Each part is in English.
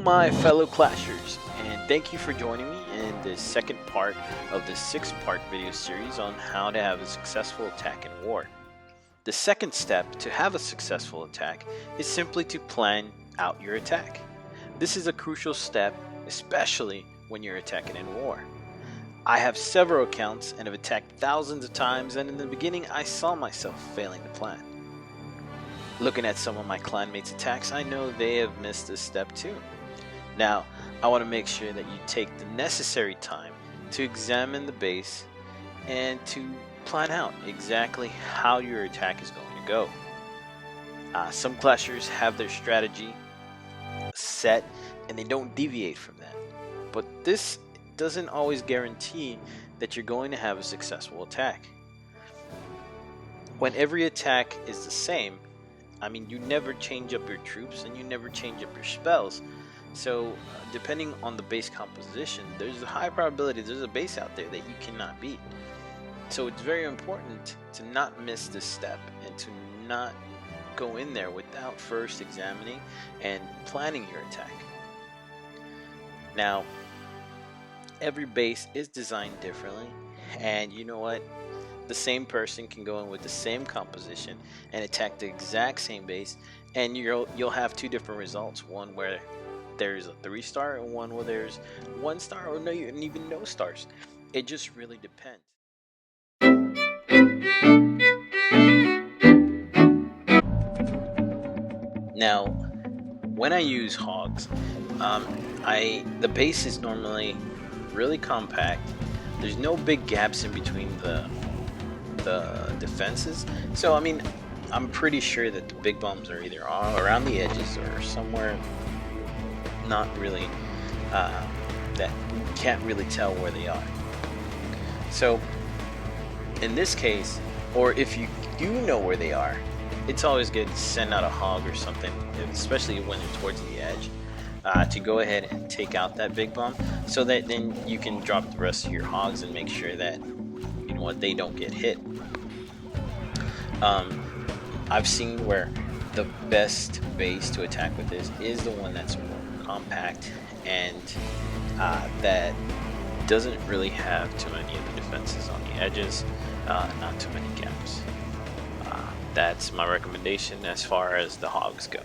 my fellow Clashers, and thank you for joining me in the second part of the 6-part video series on how to have a successful attack in war. The second step to have a successful attack is simply to plan out your attack. This is a crucial step, especially when you're attacking in war. I have several accounts and have attacked thousands of times, and in the beginning I saw myself failing to plan. Looking at some of my clanmates' attacks, I know they have missed this step too. Now, I want to make sure that you take the necessary time to examine the base and to plan out exactly how your attack is going to go. Some clashers have their strategy set and they don't deviate from that. But this doesn't always guarantee that you're going to have a successful attack. When every attack is the same, you never change up your troops and you never change up your spells. So depending on the base composition, there's a high probability there's a base out there that you cannot beat. So it's very important to not miss this step and to not go in there without first examining and planning your attack. Now, every base is designed differently, and you know what? The same person can go in with the same composition and attack the exact same base, and you'll have two different results. One where there's a 3-star and one where there's 1 star or no, even no stars. It just really depends. Now, when I use hogs, the base is normally really compact. There's no big gaps in between the defenses, so I'm pretty sure that the big bombs are either all around the edges or somewhere not really that you can't really tell where they are. So in this case, or if you do know where they are, it's always good to send out a hog or something, especially when you're towards the edge, to go ahead and take out that big bomb, so that then you can drop the rest of your hogs and make sure that they don't get hit. I've seen where the best base to attack with this is the one that's more compact and that doesn't really have too many of the defenses on the edges, not too many gaps. That's my recommendation as far as the hogs go.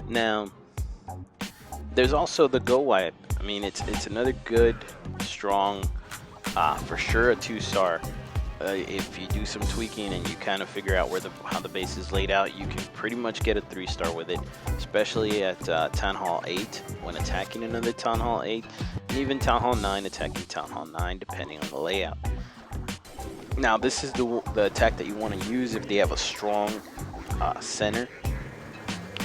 Now, there's also the Go Wipe. It's another good, strong, for sure a 2-star. If you do some tweaking and you kind of figure out how the base is laid out, you can pretty much get a 3-star with it, especially at Town Hall 8 when attacking another Town Hall 8, and even Town Hall 9 attacking Town Hall 9, depending on the layout. Now, this is the attack that you want to use if they have a strong center,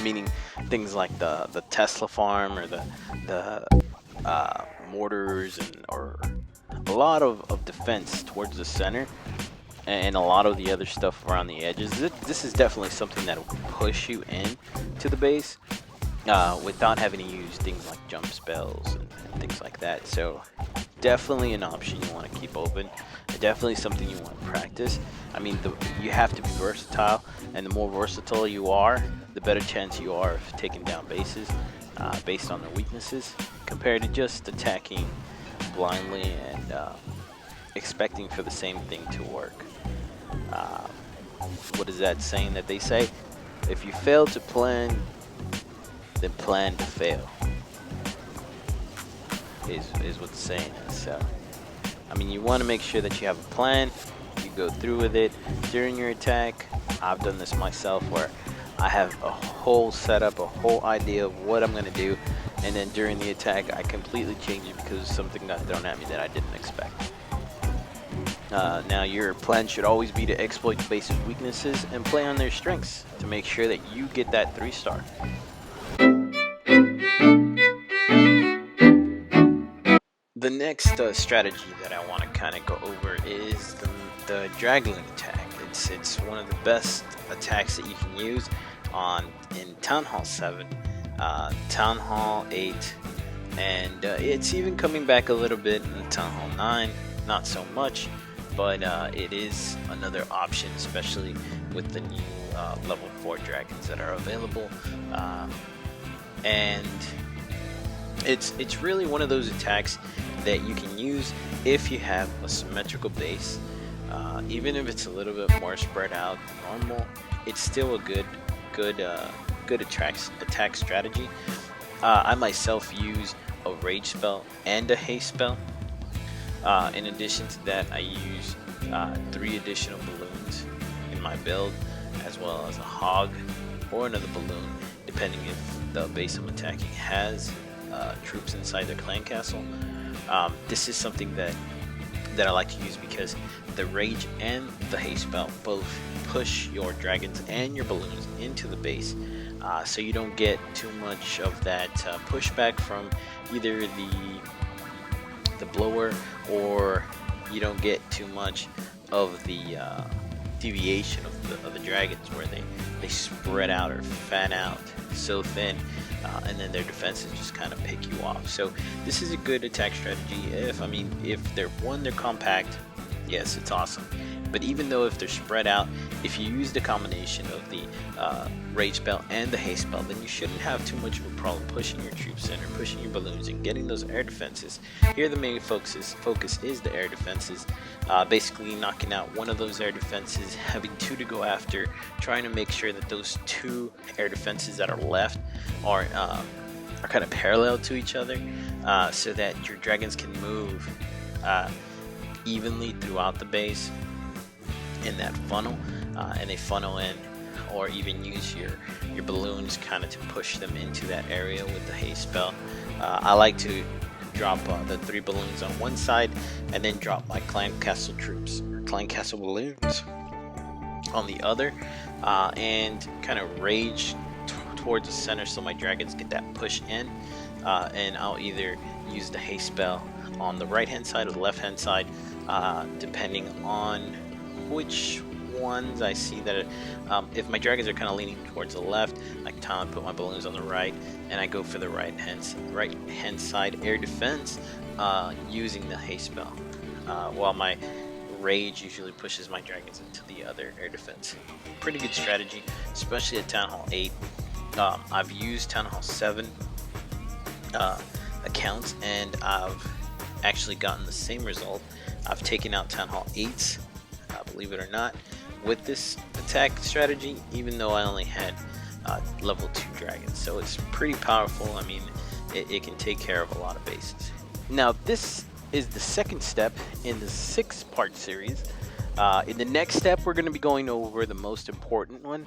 meaning things like the Tesla farm or the mortars or a lot of defense towards the center and a lot of the other stuff around the edges. This is definitely something that will push you in to the base without having to use things like jump spells and things like that. So definitely an option you want to keep open. Definitely something you want to practice. You have to be versatile, and the more versatile you are, the better chance you are of taking down bases based on their weaknesses, compared to just attacking blindly and expecting for the same thing to work. What is that saying that they say? If you fail to plan, then plan to fail, is what the saying is. So you want to make sure that you have a plan, you go through with it during your attack. I've done this myself where I have a whole setup, a whole idea of what I'm going to do, and then during the attack I completely change it because something got thrown at me that I didn't expect. Now, your plan should always be to exploit the base's weaknesses and play on their strengths to make sure that you get that 3-star. The next strategy that I want to kind of go over is the Dragling attack. It's one of the best attacks that you can use in Town Hall 7, Town Hall 8, and it's even coming back a little bit in Town Hall 9. Not so much, but it is another option, especially with the new level 4 dragons that are available. And it's really one of those attacks that you can use if you have a symmetrical base. Even if it's a little bit more spread out than normal, it's still a good attack strategy. I myself use a rage spell and a haste spell. In addition to that, I use 3 additional balloons in my build, as well as a hog or another balloon, depending if the base I'm attacking has troops inside their clan castle. This is something that I like to use because the rage and the haste spell both push your dragons and your balloons into the base, so you don't get too much of that pushback from either the blower, or you don't get too much of the deviation of the dragons, where they spread out or fan out so thin, and then their defenses just kind of pick you off. So this is a good attack strategy. If they're compact, yes, it's awesome. But even though if they're spread out, if you use the combination of the rage spell and the haste spell, then you shouldn't have too much of a problem pushing your troops in, or pushing your balloons and getting those air defenses. Here the main focus is the air defenses, basically knocking out one of those air defenses, having 2 to go after, trying to make sure that those 2 air defenses that are left are kind of parallel to each other, so that your dragons can move evenly throughout the base in that funnel, and they funnel in, or even use your balloons kind of to push them into that area with the haste spell. I like to drop the 3 balloons on one side, and then drop my clan castle troops, or clan castle balloons, on the other, and kind of rage towards the center so my dragons get that push in, and I'll either use the haste spell on the right hand side or the left hand side, depending on which ones I see that if my dragons are kind of leaning towards the left, I can put my balloons on the right, and I go for the right hand side air defense, using the haste spell, while my rage usually pushes my dragons into the other air defense. Pretty good strategy, especially at Town Hall 8. I've used Town Hall 7 accounts, and I've actually gotten the same result. I've taken out Town Hall 8s, believe it or not, with this attack strategy, even though I only had level 2 dragons. So it's pretty powerful. I mean, it can take care of a lot of bases. Now this is the second step in the 6-part series. In the next step, we're going to be going over the most important one.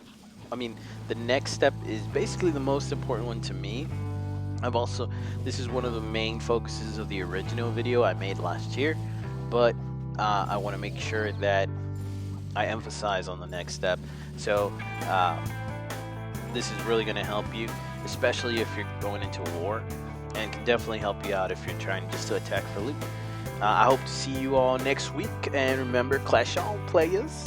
The next step is basically the most important one to me. This is one of the main focuses of the original video I made last year, but I want to make sure that I emphasize on the next step. So this is really going to help you, especially if you're going into war, and can definitely help you out if you're trying just to attack for loot. I hope to see you all next week, and remember, clash on, players.